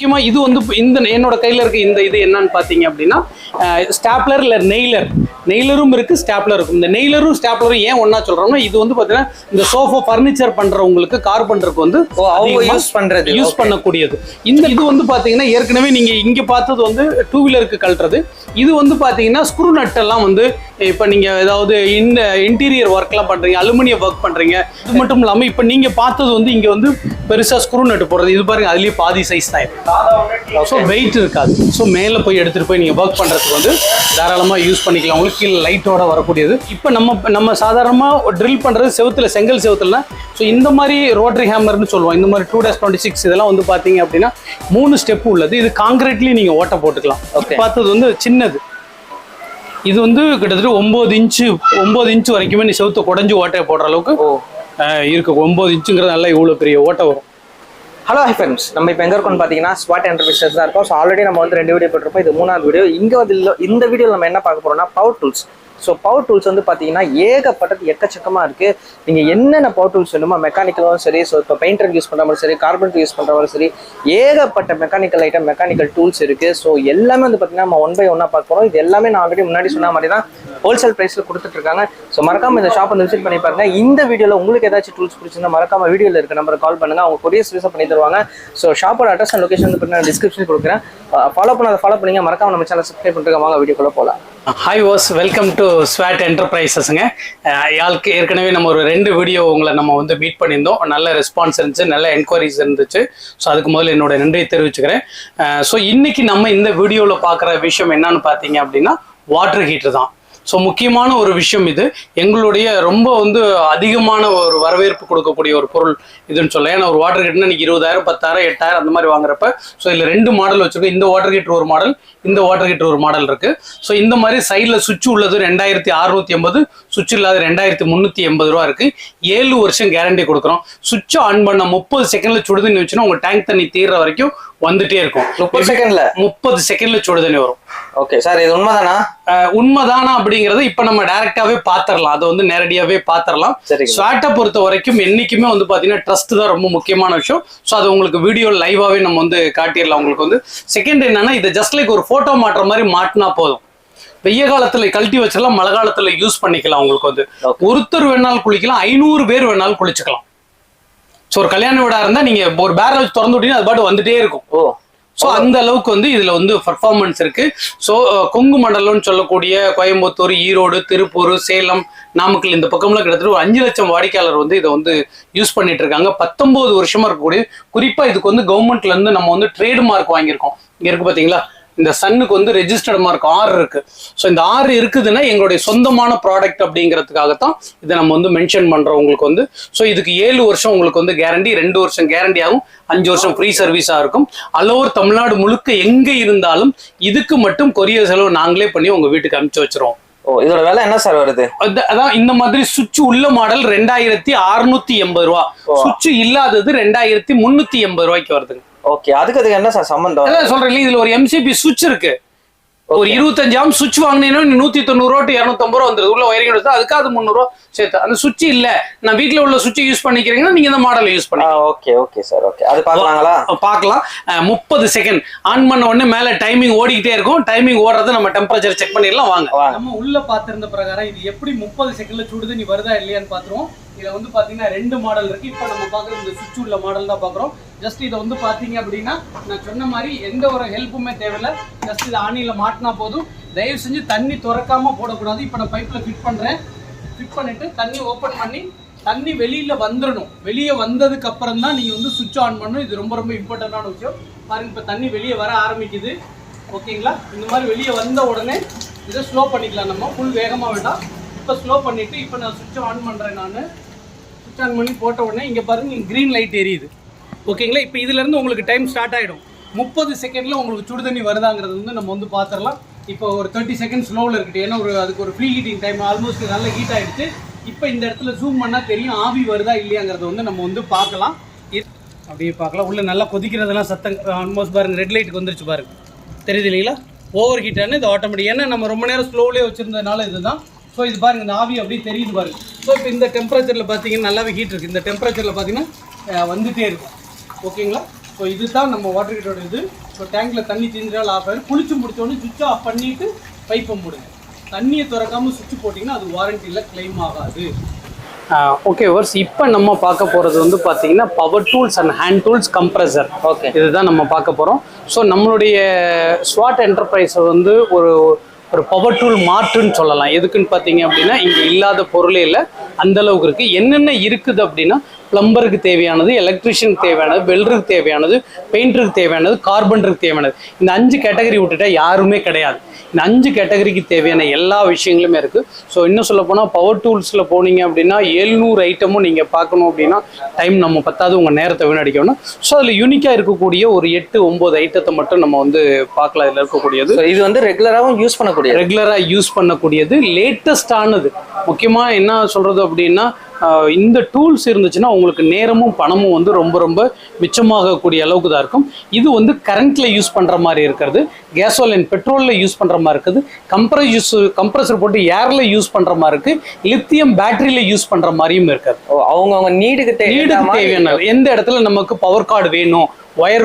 முக்கியமாக இது வந்து இந்த என்னோட கையில் இருக்க இந்த இது என்னன்னு பார்த்தீங்க அப்படின்னா ஸ்டாப்லர் இல்லை நெய்லரும் இருக்குது, ஸ்டாப்லர் இருக்கும். இந்த நெய்லரும் ஸ்டாப்லரும் ஏன் ஒன்றா சொல்கிறோம்னா இது வந்து பார்த்தீங்கன்னா இந்த சோஃபா ஃபர்னிச்சர் பண்ணுறவங்களுக்கு கார்பெண்டருக்கு வந்து யூஸ் பண்ணக்கூடியது. இது வந்து பார்த்தீங்கன்னா ஏற்கனவே நீங்கள் இங்கே பார்த்தது வந்து 2 வீலருக்கு கழட்டுறது. இது வந்து பார்த்தீங்கன்னா ஸ்க்ரூ நட்டெல்லாம் வந்து இப்போ நீங்கள் ஏதாவது இன்டீரியர் ஒர்க்லாம் பண்ணுறீங்க, அலுமினியம் ஒர்க் பண்ணுறீங்க. இது மட்டும் இல்லாமல் இப்போ நீங்கள் பார்த்தது வந்து இங்கே வந்து பெருசாக ஸ்க்ரூ நட்டு போடுறது. இது பாருங்க, அதுலேயே பாதி சைஸ் தான். ஸோ வெயிட் இருக்காது. ஸோ மேலே போய் எடுத்துகிட்டு போய் நீங்கள் ஒர்க் பண்ணுறதுக்கு வந்து தாராளமாக யூஸ் பண்ணிக்கலாம். உங்களுக்கு கீழே லைட்டோட வரக்கூடியது. இப்போ நம்ம சாதாரணமாக ட்ரில் பண்ணுறது செங்கல் செவுத்துல. ஸோ இந்த மாதிரி ரோட்டரி ஹேமர்னு சொல்லுவோம். இந்த மாதிரி 2-26 இதெல்லாம் வந்து பார்த்தீங்க அப்படின்னா 3 ஸ்டெப் உள்ளது. இது காங்கிரீட்லேயும் நீங்கள் ஓட்ட போட்டுக்கலாம். பார்த்தது வந்து சின்னது. இது வந்து கிட்டத்தட்ட 9 இன்ச்சு வரைக்குமே நீ செவுத்தை குடஞ்சி ஓட்டையை போடுற அளவுக்கு இருக்கு. 9 இன்ச்சுங்கிறது நல்லா இவ்வளோ பெரிய ஓட்டை வரும். ஹலோ ஃப்ரெண்ட்ஸ், நம்ம இப்போ எங்கே இருக்கோம்னு பார்த்தீங்கன்னா ஸ்வாட் என்டர்பிரைசஸ் தான் இருக்கும். ஸோ ஆல்ரெடி நம்ம வந்து 2 வீடியோ போட்டிருப்போம். இது 3வது வீடியோ. இங்கே வந்து இந்த வீடியோவில் நம்ம என்ன பார்க்க போகிறோம்னா power tools. So power tools வந்து பார்த்தீங்கன்னா ஏகப்பட்டது எக்கச்சக்கமாக இருக்குது. நீங்கள் என்னென்ன பவர் டூல்ஸ் வேணுமோ, மெக்கானிக்கலும் சரி, ஸோ இப்போ பெயிண்டர் யூஸ் பண்ணுற மாதிரி சரி, கார்பெண்டர் யூஸ் பண்ணுற மாதிரி சரி, ஏகப்பட்ட மெக்கானிக்கல் டூல்ஸ் இருக்குது. ஸோ எல்லாமே வந்து பார்த்தீங்கன்னா நம்ம 1 by 1 பார்க்க போகிறோம். இது எல்லாமே நான் ஆல்ரெடி முன்னாடி சொன்ன மாதிரி தான் ஹோல்சேல் ப்ரைஸில் கொடுத்துட்ருக்காங்க. ஸோ மறக்காமல் இந்த ஷாப் வந்து விசிட் பண்ணி பாருங்க. இந்த வீடியோவில் உங்களுக்கு ஏதாச்சும் டூல்ஸ் பிடிச்சிருந்தா மறக்காம வீடியோவில் இருக்க நம்பரை கால் பண்ணுங்கள். அவங்க கொரியர் சர்வீஸாக பண்ணி தருவாங்க. ஸோ ஷாப்போட அட்ரஸ் அண்ட் லொகேஷன் வந்து நான் டிஸ்கிரிப்ஷன் கொடுக்குறேன். ஃபாலோ பண்ணிங்க. மறக்காம நம்ம சேனல் சப்ஸ்கிரைப் பண்ணிட்டு வாங்க வீடியோக்குள்ளே போகலாம். ஹாய் வாஸ், வெல்கம் டு ஸ்வாட் என்டர்பிரைசஸ்ங்க. ஏற்கனவே நம்ம ஒரு 2 வீடியோ உங்களை நம்ம வந்து மீட் பண்ணியிருந்தோம். நல்ல ரெஸ்பான்ஸ் இருந்துச்சு, நல்ல என்கொயரிஸ் இருந்துச்சு. ஸோ அதுக்கு முதல்ல என்னோட நன்றியை தெரிவிச்சுக்கிறேன். ஸோ இன்னைக்கு நம்ம இந்த வீடியோவில் பார்க்குற விஷயம் என்னன்னு பார்த்தீங்க அப்படின்னா வாட்டர் ஹீட்டர் தான். ஸோ முக்கியமான ஒரு விஷயம் இது. எங்களுடைய ரொம்ப வந்து அதிகமான ஒரு வரவேற்பு கொடுக்கக்கூடிய ஒரு பொருள் இதுன்னு சொல்லலாம். ஏன்னா ஒரு வாட்டர் ஹீட்டர்னா இன்னைக்கு 20,000, 10,000, 8,000 அந்த மாதிரி வாங்குறப்ப ஸோ இதில் 2 மாடல் வச்சுருக்கோம். இந்த வாட்டர் ஹீட்டர் ஒரு மாடல், இந்த வாட்டர் ஹீட்டர் ஒரு மாடல் இருக்குது. ஸோ இந்த மாதிரி சைடில் சுவிட்ச் உள்ளது 2,680, சுவிட்ச் இல்லாத 2,380 ரூபா இருக்குது. 7 வருஷம் கேரண்டி கொடுக்குறோம். சுவிட்சை ஆன் பண்ண 30 செகண்டில் சுடுதண்ணி வச்சுன்னா உங்கள் டேங்க் தண்ணி தீர்ற வரைக்கும் வந்துட்டே இருக்கும். 30 செகண்ட்ல சுடுதண்ணி வரும். ஓகே சார், இது உண்மைதானா அப்படிங்கறத இப்ப நம்ம டைரக்டாவே பாத்திரலாம். அதை வந்து நேரடியாவே பாத்திரலாம். ஸ்வாட்டை பொறுத்த வரைக்கும் என்னைக்குமே வந்து பாத்தீங்கன்னா ட்ரஸ்ட் தான் ரொம்ப முக்கியமான விஷயம். ஸோ அது உங்களுக்கு வீடியோ லைவாவே நம்ம வந்து காட்டிடலாம். உங்களுக்கு வந்து செகண்ட் என்னன்னா, இதை ஜஸ்ட் லைக் ஒரு போட்டோ மாட்டுற மாதிரி மாட்டினா போதும். வெய்ய காலத்துல கழட்டி வச்சிடலாம், மழை காலத்துல யூஸ் பண்ணிக்கலாம். உங்களுக்கு வந்து ஒருத்தர் வேணாலும் குளிக்கலாம், 500 பேர் வேணாலும் குளிச்சுக்கலாம். ஸோ ஒரு கல்யாண வீடா இருந்தா நீங்க ஒரு பேரல் வச்சு திறந்து விட்டீங்கன்னா அது பாட்டு வந்துட்டே இருக்கும். ஸோ அந்த அளவுக்கு வந்து இதுல வந்து பர்ஃபார்மன்ஸ் இருக்கு. ஸோ கொங்கு மண்டலம்னு சொல்லக்கூடிய கோயம்புத்தூர், ஈரோடு, திருப்பூர், சேலம், நாமக்கல் இந்த பக்கம்லாம் கிட்டத்தட்ட ஒரு 5 லட்சம் வாடிக்கையாளர் வந்து இதை வந்து யூஸ் பண்ணிட்டு இருக்காங்க. 19 வருஷமா இருக்கக்கூடிய, குறிப்பா இதுக்கு வந்து கவர்மெண்ட்ல இருந்து நம்ம வந்து ட்ரேட் மார்க் வாங்கியிருக்கோம். இங்க இருக்கு பாத்தீங்களா, இந்த சன்னுக்கு வந்து ரெஜிஸ்டர்ட் மார்க் 6 இருக்கு. ஸோ இந்த 6 இருக்குதுன்னா எங்களுடைய சொந்தமான ப்ராடக்ட் அப்படிங்கிறதுக்காகத்தான் இதை நம்ம வந்து மென்ஷன் பண்றோம் உங்களுக்கு வந்து. ஸோ இதுக்கு 7 வருஷம் உங்களுக்கு வந்து கேரண்டி, 2 வருஷம் கேரண்டி ஆகும், 5 வருஷம் ஃப்ரீ சர்வீஸா இருக்கும். ஆல் ஓவர் தமிழ்நாடு முழுக்க எங்க இருந்தாலும் இதுக்கு மட்டும் கொரியர் செலவு நாங்களே பண்ணி உங்க வீட்டுக்கு அனுப்பிச்சு வச்சிருவோம். இதோட விலை என்ன சார் வருது? அதான் இந்த மாதிரி சுவிட்ச் உள்ள மாடல் 2,680 ரூபா, சுவிட்ச் இல்லாதது 2,380 ரூபாய்க்கு வருதுங்க. ஓகே, அதுக்கு என்ன சார் சம்பந்தம்? அதான் சொல்றேன், இதுல ஒரு எம்சிபி சுவிட்ச் இருக்கு. ஒரு 25 ஆம் சுவிட்ச் வாங்கினீங்கன்னா 190 ரூபா to 250 ரூபா வந்துருது. உள்ள வயரிங் எடுத்தா அதுக்கு அது 300 ரூபா சேர்த்து. அந்த சுவிட்ச் இல்ல, நான் வீட்டுல உள்ள சுவிட்ச் யூஸ் பண்ணிக்கிறீங்கன்னா நீங்க இந்த மாடல் யூஸ் பண்ணிக்கலாம். Okay sir, okay. அது பார்க்கலாங்களா? பார்க்கலாம். 30 செகண்ட் ஆன் பண்ண உடனே மேல டைமிங் ஓடிக்கிட்டே இருக்கும். டைமிங் ஓடுறத நம்ம டெம்பரேச்சர் செக் பண்ணிடலாம். வாங்க. நம்ம உள்ள பாத்திருந்த பிரகாரம் இது எப்படி 30 செகண்ட்ல சுடுது நீ வருதா இல்லையான்னு பாத்துருவோம். இதுல வந்து பாத்தீங்கன்னா 2 மாடல் இருக்கு. இப்ப நம்ம பாக்குறது இந்த சுவிட்ச் உள்ள மாடல் தான் பாக்குறோம். ஜஸ்ட் இதை வந்து பாத்தீங்க அப்படின்னா நான் சொன்ன மாதிரி எந்த ஒரு ஹெல்ப்புமே தேவையில்லை. ஜஸ்ட் இதை ஆணியில மாட்டினா போதும். தயவு செஞ்சு தண்ணி திறக்காம போடக்கூடாது. இப்ப நான் பைப்ல ஃபிட் பண்றேன். ஃபிட் பண்ணிட்டு தண்ணி ஓப்பன் பண்ணி தண்ணி வெளியில வந்துடணும். வெளியே வந்ததுக்கு அப்புறம் தான் நீங்க வந்து சுவிட்ச் ஆன் பண்ணணும். இது ரொம்ப ரொம்ப இம்பார்ட்டன்டான விஷயம். பாருங்க, இப்ப தண்ணி வெளியே வர ஆரம்பிக்குது. ஓகேங்களா? இந்த மாதிரி வெளியே வந்த உடனே இதை ஸ்லோ பண்ணிக்கலாம். நம்ம ஃபுல் வேகமா வேண்டாம். இப்போ ஸ்லோ பண்ணிட்டு இப்போ நான் சுவிட்ச் ஆன் பண்றேன். நான் சுவிட்ச் ஆன் பண்ணி போட்ட உடனே இங்க பாருங்க கிரீன் லைட் எரியுது. ஓகேங்களா? இப்போ இதுல இருந்து உங்களுக்கு டைம் ஸ்டார்ட் ஆயிடும். 30 செகண்ட்ல உங்களுக்கு சுடு தண்ணி வருதாங்கிறது வந்து நம்ம வந்து பார்த்துடலாம். இப்போ ஒரு 30 செகண்ட் ஸ்லோவில் இருக்குது. ஏன்னா அதுக்கு ஒரு ப்ரீ ஹீட்டிங் டைம் ஆல்மோஸ்ட் நல்லா ஹீட் ஆகிடுச்சு. இப்போ இந்த இடத்துல ஜூம் பண்ணால் தெரியும் ஆவி வருதா இல்லையாங்கிறத வந்து நம்ம வந்து பார்க்கலாம். அப்படியே பார்க்கலாம். உள்ள நல்லா கொதிக்கிறதெல்லாம் சத்தம் ஆல்மோஸ்ட் பாருங்க, ரெட் லைட்டுக்கு வந்துருச்சு பாருங்க, தெரியுது இல்லைங்களா? ஓவர் ஹீட்டானு இது ஆட்டோமேட்டிக். ஏன்னா நம்ம ரொம்ப நேரம் ஸ்லோவிலே வச்சுருந்ததுனால இதுதான். ஸோ இது பாருங்க, இந்த ஆவி அப்படியே தெரியுது பாருங்க. ஸோ இப்போ இந்த டெம்பரேச்சரில் பார்த்தீங்கன்னா நல்லாவே ஹீட் இருக்குது. இந்த டெம்பரேச்சரில் பார்த்தீங்கன்னா வந்துகிட்டே இருக்கும். ஓகேங்களா? ஸோ இதுதான் நம்ம வாட்டர் ஹீட்டரோட இது. ஸோ டேங்க்ல தண்ணி தீர்ந்தால் ஆஃப் ஆயிரும். குளிச்சு முடிச்சோடனே சுவிட்ச் ஆஃப் பண்ணிட்டு பைப்பை மூடுங்க. தண்ணியை திறக்காம சுவிட்ச் போட்டிங்கன்னா அது வாரண்டியில் கிளைம் ஆகாது. ஓகே வர்ஸ், இப்போ நம்ம பார்க்க போகிறது வந்து பார்த்தீங்கன்னா power tools and hand tools compressor. Okay, இதுதான் நம்ம பார்க்க போகிறோம். ஸோ நம்மளுடைய ஸ்வாட் என்டர்பிரைஸை வந்து ஒரு பவர் டூல் மார்ட்டுன்னு சொல்லலாம். எதுக்குன்னு பார்த்தீங்க அப்படின்னா இங்கே இல்லாத பொருளே இல்லை, அந்த அளவுக்கு இருக்குது. என்னென்ன இருக்குது அப்படின்னா பிளம்பருக்கு தேவையானது, எலக்ட்ரிஷியனுக்கு தேவையானது, வெல்டருக்கு தேவையானது, பெயிண்டருக்கு தேவையானது, கார்பெண்டருக்கு தேவையானது. இந்த 5 கேட்டகரி விட்டுட்டா யாருமே கிடையாது. இந்த 5 கேட்டகரிக்கு தேவையான எல்லா விஷயங்களுமே இருக்குது. ஸோ இன்னும் சொல்ல போனால் பவர் டூல்ஸில் போனீங்க அப்படின்னா 700 ஐட்டமும் நீங்கள் பார்க்கணும் அப்படின்னா டைம் நம்ம பத்தாவது, உங்கள் நேரத்தை வீணடிக்கணும். ஸோ அதில் யூனிக்காக இருக்கக்கூடிய ஒரு 8-9 ஐட்டத்தை மட்டும் நம்ம வந்து பார்க்கலாம். இதில் இருக்கக்கூடியது இது வந்து ரெகுலராகவும் ரெகுலராக யூஸ் பண்ணக்கூடியது, லேட்டஸ்டானது. முக்கியமாக என்ன சொல்கிறது அப்படின்னா இந்த டூல்ஸ் இருந்துச்சுன்னா உங்களுக்கு நேரமும் பணமும் வந்து ரொம்ப ரொம்ப மிச்சமாகக்கூடிய அளவுக்கு தான் இருக்கும். இது வந்து கரண்ட்ல யூஸ் பண்ணுற மாதிரி இருக்கிறது, கேசோலின் பெட்ரோலில் யூஸ் பண்ணுற மாதிரி இருக்குது, கம்ப்ரஸர் போட்டு ஏரில் யூஸ் பண்ணுற மாதிரி இருக்குது, லித்தியம் பேட்டரியில் யூஸ் பண்ணுற மாதிரியும் இருக்காது. அவங்க நீடுக்கு தேவையான எந்த இடத்துல நமக்கு பவர் கார்டு வேணும், ஒயர்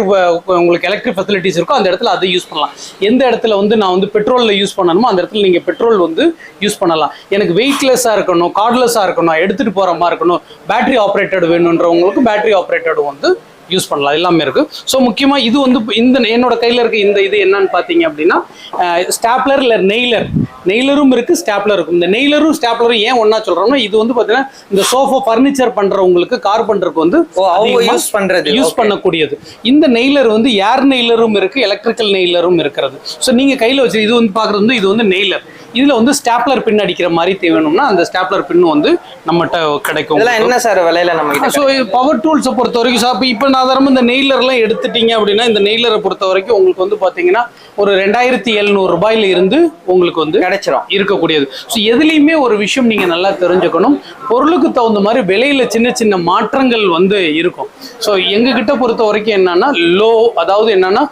உங்களுக்கு எலக்ட்ரிக் ஃபெசிலிட்டிஸ் இருக்கோ அந்த இடத்துல அதை யூஸ் பண்ணலாம். எந்த இடத்துல வந்து நான் வந்து பெட்ரோலில் யூஸ் பண்ணணுமோ அந்த இடத்துல நீங்கள் பெட்ரோல் வந்து யூஸ் பண்ணலாம். எனக்கு வெயிட்லெஸ்ஸாக இருக்கணும், கார்ட்லெஸ்ஸாக இருக்கணும், எடுத்துகிட்டு போகிற மாதிரி இருக்கணும், பேட்டரி ஆப்ரேட்டட் வேணுன்றவங்களுக்கு பேட்டரி ஆப்ரேட்டட் வந்து யூஸ் பண்ணலாம். எல்லாமே இருக்குது. ஸோ முக்கியமாக இது வந்து இந்த என்னோட கையில் இருக்க இந்த இது என்னன்னு பார்த்தீங்க அப்படின்னா ஸ்டாப்லர் இல்லை நெய்லரும் இருக்குது, ஸ்டாப்லர் இருக்கும். இந்த நெய்லரும் ஸ்டாப்லரும் ஏன் ஒன்றா சொல்கிறோம்னா இது வந்து பார்த்தீங்கன்னா இந்த சோஃபா ஃபர்னிச்சர் பண்ணுறவங்களுக்கு, கார்பெண்டருக்கு வந்து யூஸ் பண்ணக்கூடியது. இந்த நெய்லர் வந்து ஏர் நெய்லரும் இருக்குது, எலக்ட்ரிக்கல் நெய்லரும் இருக்கிறது. ஸோ நீங்கள் கையில் வச்சு இது வந்து பார்க்குறது வந்து இது வந்து நெய்லர். இதில் வந்து ஸ்டாப்லர் பின் அடிக்கிற மாதிரி தேவைணும்னா அந்த ஸ்டாப்லர் பின் வந்து நம்மகிட்ட கிடைக்கும். என்ன சார் விலையில நம்ம? ஸோ பவர் டூல்ஸை பொறுத்த வரைக்கும் இப்போ சாதாரணமாக இந்த நெய்லர்லாம் எடுத்துட்டீங்க அப்படின்னா இந்த நெய்லரை பொறுத்த வரைக்கும் உங்களுக்கு வந்து பார்த்தீங்கன்னா ஒரு 2700 ரூபாயில இருந்து உங்களுக்கு வந்து கிடைச்சிடும் இருக்கக்கூடியது. ஸோ எதுலேயுமே ஒரு விஷயம் நீங்கள் நல்லா தெரிஞ்சுக்கணும், பொருளுக்கு தகுந்த மாதிரி விலையில சின்ன சின்ன மாற்றங்கள் வந்து இருக்கும். ஸோ எங்ககிட்ட பொறுத்த வரைக்கும் என்னன்னா லோ, அதாவது என்னன்னா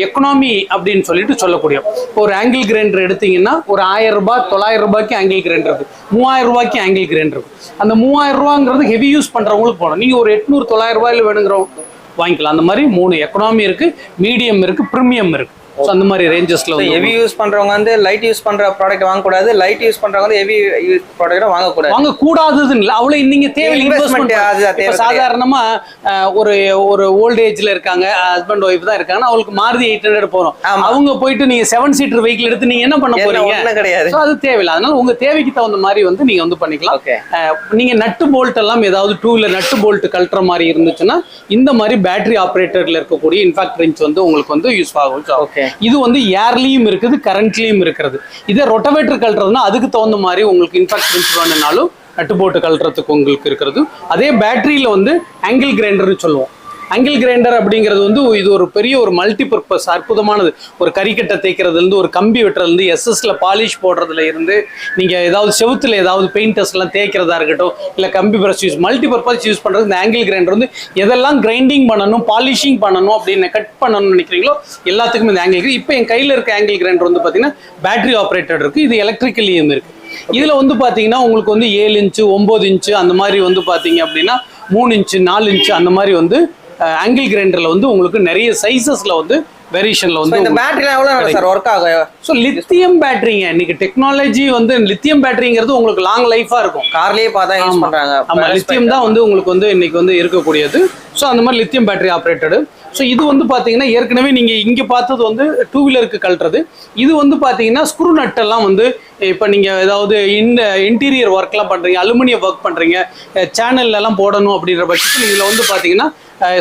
எக்கனாமி அப்படின்னு சொல்லிட்டு சொல்லக்கூடிய ஒரு ஆங்கிள் கிரைண்டர் எடுத்தீங்கன்னா ஒரு 1000 ரூபாய் 900 ரூபாய்க்கு ஆங்கிள் கிரைண்டர் இருக்கு, 3000 ரூபாய்க்கு ஆங்கிள் கிரைண்டர் இருக்கு. அந்த 3000 ரூபாங்கிறது ஹெவி யூஸ் பண்றவங்களுக்கு போகணும். நீங்க ஒரு 800-900 ரூபாயில வேணுங்கிறவங்க வாங்கிக்கலாம். அந்த மாதிரி 3 எக்கனாமி இருக்கு, மீடியம் இருக்கு, பிரீமியம் இருக்கு. ஸோ அந்த மாதிரி ரேஞ்சஸ்ல ஹெவி யூஸ் பண்றவங்க வந்து லைட் யூஸ் பண்ற ப்ராடக்ட் வாங்கக்கூடாது, லைட் யூஸ் பண்றவங்க வந்து ஹெவி யூஸ் ப்ராடக்ட் வாங்கக்கூடாதுன்னு இல்லை. அவ்வளவு நீங்க தேவை இன்வெஸ்ட்மெண்ட். சாதாரணமா ஒரு ஓல்ட் ஏஜ்ல இருக்காங்க, ஹஸ்பண்ட் ஒய்ஃப் தான் இருக்காங்கன்னா அவங்களுக்கு மாருதி 800 போறோம். அவங்க போயிட்டு நீங்க 7 சீட்டர் வெஹிக்கிள் எடுத்து நீங்க என்ன பண்ண போறீங்க? கிடையாது. அது தேவையில்லை. அதனால உங்க தேவைக்கு தகுந்த மாதிரி வந்து நீங்க வந்து பண்ணிக்கலாம். நீங்க நட்டு போல்ட் எல்லாம் ஏதாவது 2 நட்டு போல்ட் கழட்டுற மாதிரி இருந்துச்சுன்னா இந்த மாதிரி பேட்டரி ஆப்ரேட்டர்ல இருக்கக்கூடிய இன்ஃபாக்ட் ரிங்ஸ் வந்து உங்களுக்கு வந்து யூஸ் ஆகும். இது வந்து ஏர்லயும் இருக்குது, கரண்ட்லயும் இருக்கிறது. இதே ரொட்டவேட்டர் கழட்டுறதுன்னா அதுக்கு தகுந்த மாதிரி உங்களுக்கு இன்ஃபாக்ட் ரிங்ஸ் வேணும்னாலும் நட்டு போட்டு கழட்டுறதுக்கு உங்களுக்கு இருக்கிறது. அதே பேட்டரியில வந்து ஆங்கிள் கிரைண்டர்னு சொல்லுவோம். ஆங்கிள் கிரைண்டர் அப்படிங்கிறது வந்து இது ஒரு பெரிய ஒரு மல்டி பர்பஸ் அற்புதமானது. ஒரு கறிக்கட்டை தேய்க்கிறதுலேருந்து, ஒரு கம்பி வெட்டுறதுலேருந்து, எஸ்எஸ்ல பாலிஷ் போடுறதுல இருந்து, நீங்கள் ஏதாவது செவுத்துல ஏதாவது பெயிண்டர்ஸ் எல்லாம் தேய்க்கிறதா இருக்கட்டும், இல்லை கம்பி brush use multi purpose use பண்ணுறது இந்த ஆங்கிள் கிரைண்டர் வந்து எதெல்லாம் கிரைண்டிங் பண்ணணும், பாலிஷிங் பண்ணணும் அப்படின்னு கட் பண்ணணும்னு நினைக்கிறீங்களோ எல்லாத்துக்கும் இந்த ஆங்கிள். இப்போ என் கையில் இருக்க ஆங்கிள் கிரைண்டர் வந்து பார்த்தீங்கன்னா பேட்டரி ஆப்ரேட்டட் இருக்குது, இது எலக்ட்ரிக்கலியும் இருக்குது. இதில் வந்து பார்த்தீங்கன்னா உங்களுக்கு வந்து 7 இன்ச்சு 9 இன்ச்சு அந்த மாதிரி வந்து பார்த்தீங்க அப்படின்னா 3 இன்ச்சு 4 இன்ச்சு அந்த மாதிரி வந்து ஆங்கிள் கிரைண்டர்ல வந்து உங்களுக்கு நிறைய சைஸஸ்ல வந்து வேரியேஷன்ல வந்து இந்த பேட்டரிலாம் எவ்வளவு சார் வொர்க் ஆகும்? ஸோ லித்தியம் பேட்டரிங்க இன்னைக்கு டெக்னாலஜி வந்து லித்தியம் பேட்டரிங்கிறது உங்களுக்கு லாங் லைஃபா இருக்கும். கார்லயே பார்த்தா யூஸ் பண்றாங்க. ஆமா, லித்தியம் தான் வந்து உங்களுக்கு வந்து இன்னைக்கு வந்து இருக்கக்கூடியது. ஸோ அந்த மாதிரி லித்தியம் பேட்டரி ஆப்ரேட்டடு. ஸோ இது வந்து பார்த்தீங்கன்னா ஏற்கனவே நீங்கள் இங்கே பார்த்தது வந்து 2 வீலருக்கு கழட்டுறது. இது வந்து பார்த்தீங்கன்னா ஸ்க்ரூ நட்டெல்லாம் வந்து இப்போ நீங்கள் ஏதாவது இன்டீரியர் ஒர்க்லாம் பண்ணுறீங்க, அலுமினியம் ஒர்க் பண்ணுறீங்க, சேனல்லாம் போடணும் அப்படின்ற பட்சத்தில் இதில் வந்து பார்த்தீங்கன்னா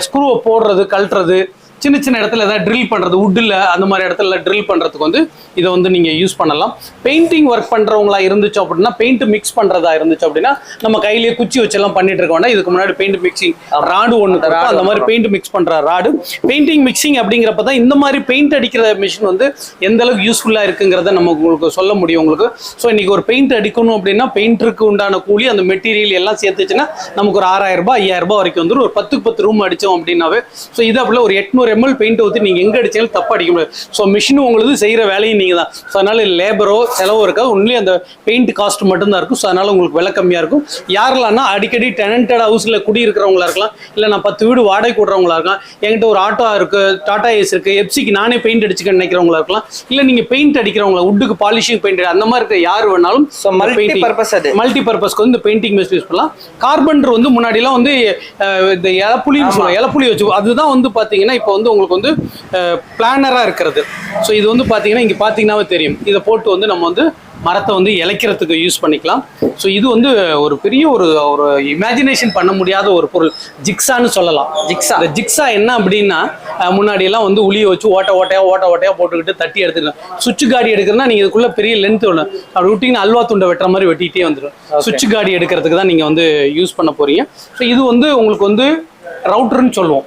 ஸ்க்ரூவை போடுறது, கழட்டுறது, சின்ன சின்ன இடத்துல ஏதாவது ட்ரில் பண்ணுறது, உட்டில் அந்த மாதிரி இடத்துல ட்ரில் பண்ணுறதுக்கு வந்து இதை வந்து நீங்கள் யூஸ் பண்ணலாம். பெயிண்டிங் ஒர்க் பண்ணுறவங்களா இருந்துச்சு அப்படின்னா, பெயிண்ட் மிக்ஸ் பண்ணுறதா இருந்துச்சு அப்படின்னா நம்ம கையிலேயே குச்சி வச்செல்லாம் பண்ணிட்டு இருக்க வேண்டாம். இதுக்கு முன்னாடி பெயிண்ட் மிக்சிங் ராடு ஒன்று தரும், அந்த மாதிரி பெயிண்ட் மிக்ஸ் பண்ணுற ராடு. பெயிண்டிங் மிக்சிங் அப்படிங்கிறப்ப தான் இந்த மாதிரி பெயிண்ட் அடிக்கிற மிஷின் வந்து எந்த அளவுக்கு யூஸ்ஃபுல்லாக இருக்குங்கிறத நம்ம உங்களுக்கு சொல்ல முடியும் உங்களுக்கு. ஸோ இன்னைக்கு ஒரு பெயிண்ட் அடிக்கணும் அப்படின்னா பெயிண்டருக்கு உண்டான கூலி, அந்த மெட்டீரியல் எல்லாம் சேர்த்துச்சுன்னா நமக்கு ஒரு 6000 ரூபாய் 5000 ரூபாய் வரைக்கும் வந்துடும். ஒரு 10க்கு 10 ரூம் அடித்தோம் அப்படின்னாவே ஸோ இது அப்படில ஒரு 800 ml பெயிண்ட் ஊற்றி நீங்கள் எங்கே அடிச்சாலும் தப்பு அடிக்க முடியாது. ஸோ மிஷினும் உங்களுக்கு செய்கிற வேலையும் நீங்கள் தான். ஸோ அதனால லேபரோ செலவோ இருக்காது, ஒன்லி அந்த பெயிண்ட் காஸ்ட் மட்டும்தான் இருக்கும். ஸோ அதனால உங்களுக்கு விலை கம்மியாக இருக்கும். யாரெல்லாம்னா அடிக்கடி டெனண்டட் ஹவுஸில் குடியிருக்கிறவங்களா இருக்கலாம், இல்லை நான் 10 வீடு வாடகை கூடுறவங்களா இருக்கலாம், என்கிட்ட ஒரு ஆட்டோ இருக்குது, டாடா ஏஸ் இருக்குது, எப்சிக்கு நானே பெயிண்ட் அடிச்சுக்க நினைக்கிறவங்களா இருக்கலாம், இல்லை நீங்கள் பெயிண்ட் அடிக்கிறவங்களா வுட்டுக்கு பாலிஷிங் பெயிண்ட் அந்த மாதிரி இருக்க யார் வேணாலும் மல்டி பர்பஸ்க்கு வந்து இந்த பெயிண்டிங் மிஷின் யூஸ் பண்ணலாம். கார்பெண்டர் வந்து முன்னாடிலாம் வந்து இந்த இலப்புலின்னு சொல்லுவாங்க, இலப்புலி வச்சு அதுதான் வந்து பார்த்தீங்கன்னா இப்போ வந்து உங்களுக்கு வந்து பிளானராக இருக்கிறது. ஸோ இது வந்து பார்த்தீங்கன்னா இங்கே பார்த்தீங்கன்னாவே தெரியும், இதை போட்டு வந்து நம்ம வந்து மரத்தை வந்து இலைக்கிறதுக்கு யூஸ் பண்ணிக்கலாம். ஸோ இது வந்து ஒரு பெரிய ஒரு இமேஜினேஷன் பண்ண முடியாத ஒரு பொருள், ஜிக்ஸான்னு சொல்லலாம். இந்த ஜிக்ஸா என்ன அப்படின்னா முன்னாடியெல்லாம் வந்து உளியை வச்சு ஓட்ட ஓட்டையாக போட்டுக்கிட்டு தட்டி எடுத்துக்கலாம். சுவிட்ச் காடி எடுக்கிறதுனா நீங்கள் இதுக்குள்ளே பெரிய லென்த் ஒன்று அப்படி விட்டிங்கன்னா அல்வா துண்டை வெட்டுற மாதிரி வெட்டிகிட்டே வந்துடும். சுவிட்ச் காடி எடுக்கிறதுக்கு தான் நீங்கள் வந்து யூஸ் பண்ண போகிறீங்க. ஸோ இது வந்து உங்களுக்கு வந்து ரவுட்டர்னு சொல்லுவோம்.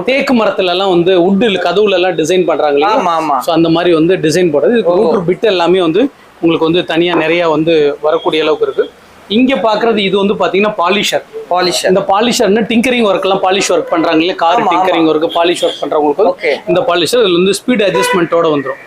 தேக்கு மரத்துலலாம் வந்து வுட்டில் கதவுலலாம் டிசைன் பண்ணுறாங்களே, ஸோ அந்த மாதிரி வந்து டிசைன் போடுறது. இதுக்கு ரூட்டர் பிட் எல்லாமே வந்து உங்களுக்கு வந்து தனியாக நிறையா வந்து வரக்கூடிய அளவுக்கு இருக்குது. இங்கே பார்க்குறது இது வந்து பார்த்தீங்கன்னா பாலிஷர். இந்த பாலிஷர்னா டிங்கரிங் ஒர்க்லாம் பாலிஷ் ஒர்க் பண்ணுறாங்க இல்லை, car tinkering work polish work பண்ணுறவங்களுக்கு இந்த பாலிஷர் இதில் வந்து ஸ்பீட் அட்ஜஸ்ட்மெண்ட்டோட வந்துடும்.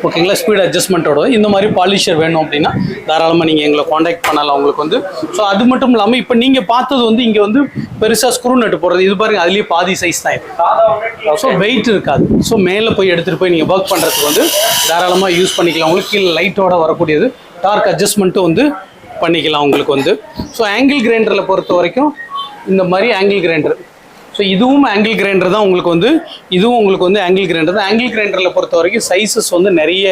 ஓகேங்களா, ஸ்பீட் அட்ஜஸ்ட்மெண்ட்டோட இந்த மாதிரி பாலிஷர் வேணும் அப்படின்னா தாராளமாக நீங்கள் எங்களை காண்டாக்ட் பண்ணலாம் உங்களுக்கு வந்து. ஸோ அது மட்டும் இல்லாமல் இப்போ நீங்கள் பார்த்தது வந்து இங்கே வந்து பெருசாக ஸ்க்ரூ நட்டு போடுறது, இது பாருங்க அதுலேயே பாதி சைஸ் தான் இது. ஸோ வெயிட் இருக்காது. ஸோ மேலே போய் எடுத்துகிட்டு போய் நீங்கள் ஒர்க் பண்ணுறதுக்கு வந்து தாராளமாக யூஸ் பண்ணிக்கலாம். உங்களுக்கு கீழே லைட்டோட வரக்கூடியது, டார்க் அட்ஜஸ்ட்மெண்ட்டும் வந்து பண்ணிக்கலாம் உங்களுக்கு வந்து. ஸோ ஆங்கிள் கிரைண்டரில் பொறுத்த வரைக்கும் இந்த மாதிரி ஆங்கிள் கிரைண்டர். ஸோ இதுவும் ஆங்கிள் கிரைண்டர் தான் உங்களுக்கு வந்து, இதுவும் உங்களுக்கு வந்து ஆங்கிள் கிரைண்டர் தான். ஆங்கிள் கிரைண்டரில் பொறுத்த வரைக்கும் சைஸஸ் வந்து நிறைய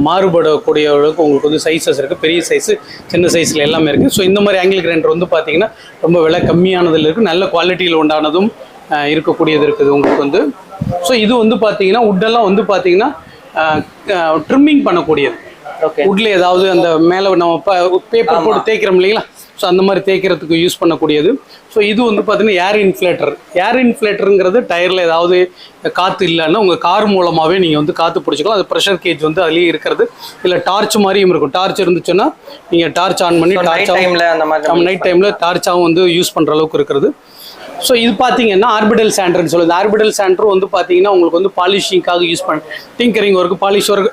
மாறுபடக்கூடிய அளவுக்கு உங்களுக்கு வந்து சைஸஸ் இருக்குது. பெரிய சைஸு சின்ன சைஸில் எல்லாமே இருக்குது. ஸோ இந்த மாதிரி ஆங்கிள் கிரைண்டர் வந்து பார்த்தீங்கன்னா ரொம்ப விலை கம்மியானதில் இருக்குது, நல்ல குவாலிட்டியில் உண்டானதும் இருக்கக்கூடியது இருக்குது உங்களுக்கு வந்து. ஸோ இது வந்து பார்த்தீங்கன்னா வுட்டெல்லாம் வந்து பார்த்தீங்கன்னா ட்ரிம்மிங் பண்ணக்கூடியது. வுட்ல ஏதாவது அந்த மேலே நம்ம பேப்பர் போட்டு தேய்க்கிறோம் இல்லைங்களா, ஸோ அந்த மாதிரி தேய்க்கிறதுக்கு யூஸ் பண்ணக்கூடியது. ஸோ இது வந்து பார்த்தீங்கன்னா ஏர் இன்ஃப்ளேட்டருங்கிறது டயரில் ஏதாவது காற்று இல்லைன்னா உங்கள் கார் மூலமாகவே நீங்கள் வந்து காற்று பிடிச்சிக்கலாம். அது ப்ரெஷர் கேஜ் வந்து அதுலேயே இருக்கிறது. இல்லை டார்ச் மாதிரியும் இருக்கும். டார்ச் இருந்துச்சுன்னா நீங்கள் டார்ச் ஆன் பண்ணி நைட் டைமில் டார்ச்சாகவும் வந்து யூஸ் பண்ணுற அளவுக்கு இருக்கிறது. ஸோ இது பார்த்தீங்கன்னா ஆர்பிடல் சாண்டர்னு சொல்லுது. ஆர்பிடல் சாண்டர் வந்து பார்த்தீங்கன்னா உங்களுக்கு வந்து பாலிஷிங்காக use tinkering work polish work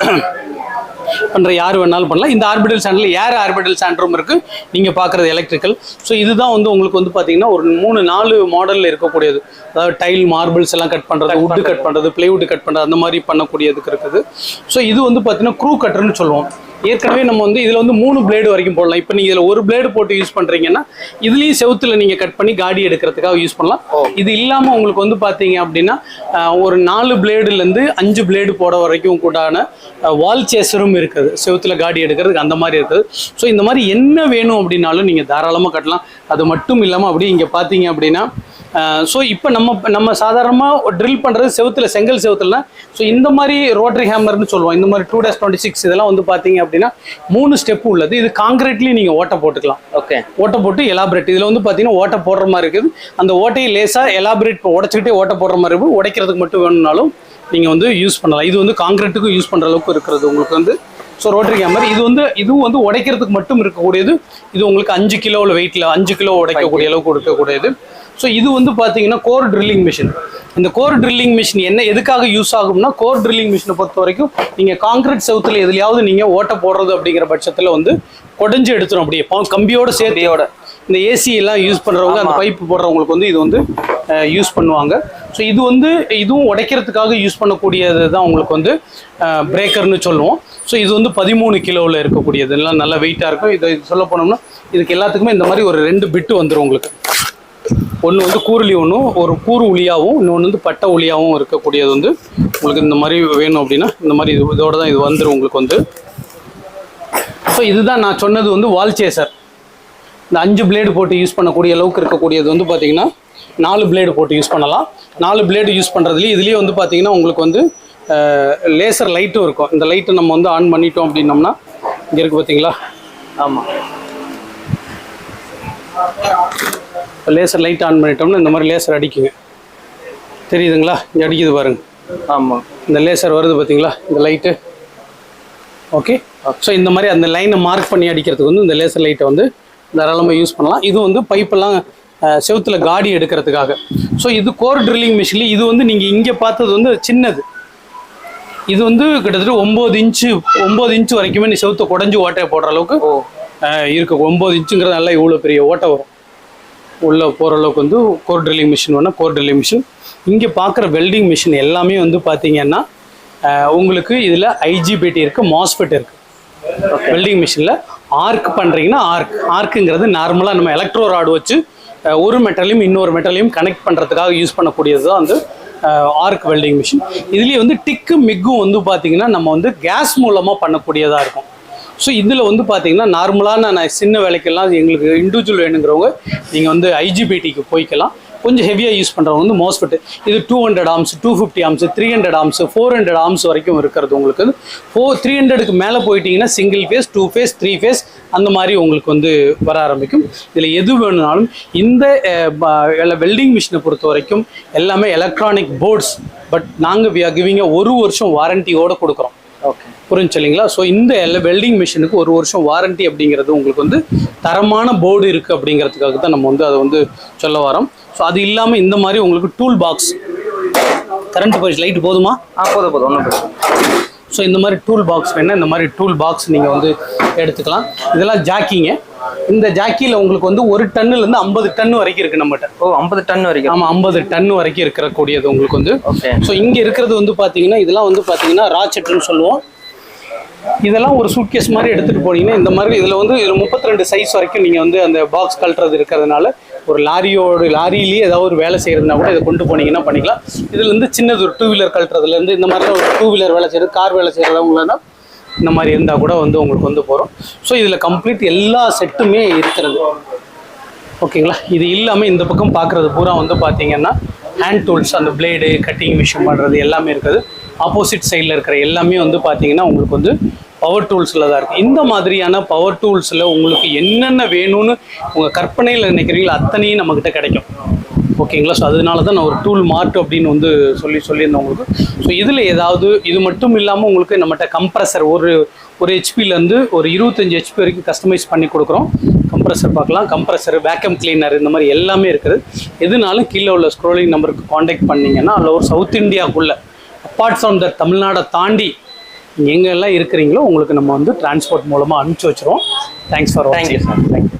பண்ணுற யார் வேணாலும் பண்ணலாம். இந்த ஆர்பிடல் சாண்டரில் ஏர் ஆர்பிடல் சாண்டரும் இருக்குது. நீங்கள் பார்க்குறது எலக்ட்ரிக்கல். ஸோ இதுதான் வந்து உங்களுக்கு வந்து பார்த்தீங்கன்னா ஒரு 3-4 மாடலில் இருக்கக்கூடியது. அதாவது டைல் மார்பிள்ஸ் எல்லாம் கட் பண்ணுறது, வுட்டு கட் பண்ணுறது, பிளைவுட் கட் பண்ணுறது, அந்த மாதிரி பண்ணக்கூடியதுக்கு இருக்குது. ஸோ இது வந்து பார்த்தீங்கன்னா க்ரூ கட்டர்னு சொல்லுவோம். ஏற்கனவே நம்ம வந்து இதில் வந்து 3 பிளேடு வரைக்கும் போடலாம். இப்போ நீங்கள் இதில் ஒரு பிளேடு போட்டு யூஸ் பண்ணுறீங்கன்னா இதுலேயும் செவுத்தில் நீங்கள் கட் பண்ணி காடி எடுக்கிறதுக்காக யூஸ் பண்ணலாம். இது இல்லாமல் உங்களுக்கு வந்து பார்த்தீங்க அப்படின்னா ஒரு 4 பிளேடுலேருந்து 5 பிளேடு போட வரைக்கும் கூடான வால் சேஸரும் இருக்குது, செவுத்தில் காடி எடுக்கிறதுக்கு அந்த மாதிரி இருக்குது. ஸோ இந்த மாதிரி என்ன வேணும் அப்படின்னாலும் நீங்கள் தாராளமாக கட்டலாம். அது மட்டும் இல்லாமல் அப்படியே இங்கே பார்த்தீங்க அப்படின்னா ஸோ இப்போ நம்ம சாதாரணமாக ட்ரில் பண்ணுறது செங்கல் செவுத்துல. ஸோ இந்த மாதிரி ரோட்டரி ஹேமர்னு சொல்லுவோம். இந்த மாதிரி 2-26 இதெல்லாம் வந்து பார்த்தீங்க அப்படின்னா 3 ஸ்டெப் உள்ளது. இது காங்கிரீட்லேயும் நீங்கள் ஓட்டை போட்டுக்கலாம். ஓட்டை போட்டு எலாபரேட் இதில் வந்து பார்த்தீங்கன்னா ஓட்டை போடுற மாதிரி இருக்குது. அந்த ஓட்டையை லேசாக எலாபரேட் உடச்சிக்கிட்டே ஓட்டை போடுற மாதிரி இருக்கும். உடைக்கிறதுக்கு மட்டும் வேணும்னாலும் நீங்கள் வந்து யூஸ் பண்ணலாம். இது வந்து காங்கிரீட்டுக்கும் யூஸ் பண்ணுற அளவுக்கு இருக்கிறது உங்களுக்கு வந்து. ஸோ ரோட்டரி ஹேமர் இதுவும் வந்து உடைக்கிறதுக்கு மட்டும் இருக்கக்கூடியது. இது உங்களுக்கு 5 கிலோவில் வெயிட்டில் 5 கிலோ உடைக்கக்கூடிய அளவுக்கு இருக்கக்கூடியது. ஸோ இது வந்து பார்த்தீங்கன்னா கோர் ட்ரில்லிங் மிஷின். இந்த கோர் ட்ரில்லிங் மிஷின் எதுக்காக யூஸ் ஆகும்னா, கோர் ட்ரில்லிங் மிஷினை பொறுத்த வரைக்கும் நீங்கள் காங்கிரீட் செவுத்துல எதுலையாவது நீங்கள் ஓட்ட போடுறது அப்படிங்கிற பட்சத்தில் வந்து கொடைஞ்சு எடுத்துரும். அப்படியே கம்பியோட சேர்த்தையோட இந்த ஏசி எல்லாம் யூஸ் பண்ணுறவங்க, அந்த பைப்பு போடுறவங்களுக்கு வந்து இது வந்து யூஸ் பண்ணுவாங்க. ஸோ இதுவும் உடைக்கிறதுக்காக யூஸ் பண்ணக்கூடியது தான் உங்களுக்கு வந்து பிரேக்கர்னு சொல்லுவோம். ஸோ இது வந்து 13 கிலோவில் இருக்கக்கூடியது, எல்லாம் நல்ல வெயிட்டாக இருக்கும். இதை சொல்ல போனோம்னா இதுக்கு எல்லாத்துக்குமே இந்த மாதிரி ஒரு 2 பிட்டு வந்துடும் உங்களுக்கு. ஒன்று வந்து கூருளி ஒன்றும், ஒரு கூறு உளியாகவும், இன்னொன்று வந்து பட்டை உளியாகவும் இருக்கக்கூடியது வந்து உங்களுக்கு இந்த மாதிரி வேணும் அப்படின்னா இந்த மாதிரி இதோட தான் இது வந்துடும் உங்களுக்கு வந்து. ஸோ இதுதான் நான் சொன்னது வந்து வால் சேசர். இந்த 5 பிளேடு போட்டு யூஸ் பண்ணக்கூடிய அளவுக்கு இருக்கக்கூடியது வந்து பார்த்தீங்கன்னா 4 பிளேடு போட்டு யூஸ் பண்ணலாம். 4 பிளேடு யூஸ் பண்ணுறதுலேயே இதுலேயே வந்து பார்த்தீங்கன்னா உங்களுக்கு வந்து லேசர் லைட்டும் இருக்கும். இந்த லைட்டை நம்ம வந்து ஆன் பண்ணிட்டோம் அப்படின்னோம்னா இங்கே இருக்குது பார்த்தீங்களா. ஆமாம், லேசர் லைட் ஆன் பண்ணிட்டோம்னா இந்த மாதிரி லேசர் அடிக்குங்க. தெரியுதுங்களா, இங்கே அடிக்குது பாருங்க. ஆமாம், இந்த லேசர் வருது பார்த்தீங்களா, இந்த லைட்டு. ஓகே, ஸோ இந்த மாதிரி அந்த லைனை மார்க் பண்ணி அடிக்கிறதுக்கு வந்து இந்த லேசர் லைட்டை வந்து தாராளமாக யூஸ் பண்ணலாம். இது வந்து பைப்பெல்லாம் செவுத்துல காடி எடுக்கிறதுக்காக. ஸோ இது கோர் ட்ரில்லிங் மிஷின்ல இது வந்து நீங்கள் இங்கே பார்த்தது வந்து சின்னது. இது வந்து கிட்டத்தட்ட 9 இன்ச்சு வரைக்குமே நீ செவுத்தை குடஞ்சி ஓட்டையை போடுற அளவுக்கு இருக்கு. 9 இன்ச்சுங்கிறது நல்லா இவ்வளோ பெரிய ஓட்டை வரும் உள்ளே போகிற அளவுக்கு வந்து கோர் ட்ரில்லிங் மிஷின் வேணால் கோர் ட்ரில்லிங் மிஷின். இங்கே பார்க்குற வெல்டிங் மிஷின் எல்லாமே வந்து பார்த்தீங்கன்னா உங்களுக்கு இதில் ஐஜிபிடி இருக்குது, மாஸ்ஃபெட் இருக்குது. வெல்டிங் மிஷினில் ஆர்க் பண்ணுறீங்கன்னா ஆர்க்குங்கிறது நார்மலாக நம்ம எலக்ட்ரோ ராடு வச்சு ஒரு மெட்டலையும் இன்னொரு மெட்டலையும் கனெக்ட் பண்ணுறதுக்காக யூஸ் பண்ணக்கூடியது தான் வந்து ஆர்க் வெல்டிங் மிஷின். இதுலேயே வந்து டிக்கு மிக்கும் வந்து பார்த்தீங்கன்னா நம்ம வந்து கேஸ் மூலமாக பண்ணக்கூடியதாக இருக்கும். ஸோ இதில் வந்து பார்த்தீங்கன்னா நார்மலான சின்ன வேலைக்கெல்லாம் எங்களுக்கு இண்டிவிஜுவல் வேணுங்கிறவங்க நீங்கள் வந்து ஐஜிபிடிக்கு போய்க்கலாம். கொஞ்சம் ஹெவியாக யூஸ் பண்ணுறவங்க வந்து மோஸ்ஃபெட். இது 200 ஆம்ஸ், 250 ஆம்ஸ், 300 ஆம்ஸ், 400 ஆம்ஸ் வரைக்கும் இருக்கிறது. உங்களுக்கு 300க்கு மேலே போயிட்டீங்கன்னா சிங்கிள் ஃபேஸ், 2 ஃபேஸ், 3 ஃபேஸ் அந்த மாதிரி உங்களுக்கு வந்து வர ஆரம்பிக்கும். இதில் எது வேணுனாலும் இந்த வெல்டிங் மிஷினை பொறுத்த வரைக்கும் எல்லாமே எலக்ட்ரானிக் போர்ட்ஸ். பட் நாங்கள் வி ஆர் கிவிங் 1 வருஷம் வாரண்டியோடு கொடுக்குறோம். ஓகே, புரிஞ்சு இல்லைங்களா? ஸோ இந்த வெல்டிங் மிஷினுக்கு 1 வருஷம் வாரண்டி அப்படிங்கிறது உங்களுக்கு வந்து தரமான போர்டு இருக்குது அப்படிங்கிறதுக்காக தான் நம்ம வந்து அதை வந்து சொல்ல வரோம். ஸோ அது இல்லாமல் இந்த மாதிரி உங்களுக்கு டூல் பாக்ஸ், கரண்ட் போய் லைட் போதுமா? போதும் ஒன்றும் பிரச்சனை. ஸோ இந்த மாதிரி டூல் பாக்ஸ் வேணால் இந்த மாதிரி டூல் பாக்ஸ் நீங்கள் வந்து எடுத்துக்கலாம். இதெல்லாம் ஜாக்கிங்க. இந்த ஜாக்கியில் உங்களுக்கு வந்து 1 டன்னுலேருந்து 50 டன் வரைக்கும் இருக்குது நம்மகிட்ட. 50 டன் வரைக்கும்? ஆமாம், 50 டன் வரைக்கும் இருக்கக்கூடியது உங்களுக்கு வந்து. ஓகே. ஸோ இங்கே இருக்கிறது வந்து பார்த்தீங்கன்னா இதெல்லாம் வந்து பார்த்தீங்கன்னா ராச்செட்டுன்னு சொல்லுவோம். இதெல்லாம் ஒரு சூட்கேஸ் மாதிரி எடுத்துகிட்டு போனீங்கன்னா இந்த மாதிரி இதில் வந்து 32 சைஸ் வரைக்கும் நீங்கள் வந்து அந்த பாக்ஸ் கழட்டுறது இருக்கிறதுனால ஒரு லாரியிலேயே ஏதாவது ஒரு வேலை செய்கிறதுனா கூட இதை கொண்டு போனீங்கன்னா பண்ணிக்கலாம். இதில் இருந்து சின்னது ஒரு 2 வீலர் கழட்டுறதுலேருந்து இந்த மாதிரி ஒரு 2 வீலர் வேலை செய்கிறது, கார் வேலை செய்கிறவங்களா இந்த மாதிரி இருந்தால் கூட வந்து உங்களுக்கு வந்து போகிறோம். ஸோ இதில் கம்ப்ளீட் எல்லா செட்டுமே இருக்கிறது. ஓகேங்களா? இது இல்லாமல் இந்த பக்கம் பார்க்குறது பூரா வந்து பார்த்தீங்கன்னா ஹேண்ட் டூல்ஸ், அந்த பிளேடு, கட்டிங் மிஷின் பண்ணுறது எல்லாமே இருக்குது. ஆப்போசிட் சைடில் இருக்கிற எல்லாமே வந்து பார்த்தீங்கன்னா உங்களுக்கு வந்து பவர் டூல்ஸில் தான் இருக்குது. இந்த மாதிரியான பவர் டூல்ஸில் உங்களுக்கு என்னென்ன வேணும்னு உங்கள் கற்பனையில் நினைக்கிறீங்களோ அத்தனையும் நம்மக்கிட்ட கிடைக்கும். ஓகேங்களா? ஸோ அதனால தான் நான் ஒரு டூல் மார்ட் அப்படின்னு வந்து சொல்லியிருந்தேன் உங்களுக்கு. ஸோ இதில் ஏதாவது இது மட்டும் இல்லாமல் உங்களுக்கு நம்மகிட்ட கம்ப்ரஸர் ஒரு ஹெச்பிலேருந்து ஒரு 25 ஹெச்பி வரைக்கும் கஸ்டமைஸ் பண்ணி கொடுக்குறோம். கம்ப்ரஸர் பார்க்கலாம். கம்ப்ரஸர், வேக்கம் கிளீனர் இந்த மாதிரி எல்லாமே இருக்குது. எதுனாலும் கீழே உள்ள ஸ்க்ரோலிங் நம்பருக்கு காண்டாக்ட் பண்ணிங்கன்னா அதில் ஒரு சவுத் இந்தியாவுக்குள்ளே அப்பார்ட் ஃப்ரம் த தமிழ்நாடை தாண்டி எங்கெல்லாம் இருக்கிறீங்களோ உங்களுக்கு நம்ம வந்து டிரான்ஸ்போர்ட் மூலமாக அனுப்பிச்சி வச்சுருவோம். தேங்க்ஸ் ஃபார் வாட்சிங். Thank you sir. தேங்க்யூ.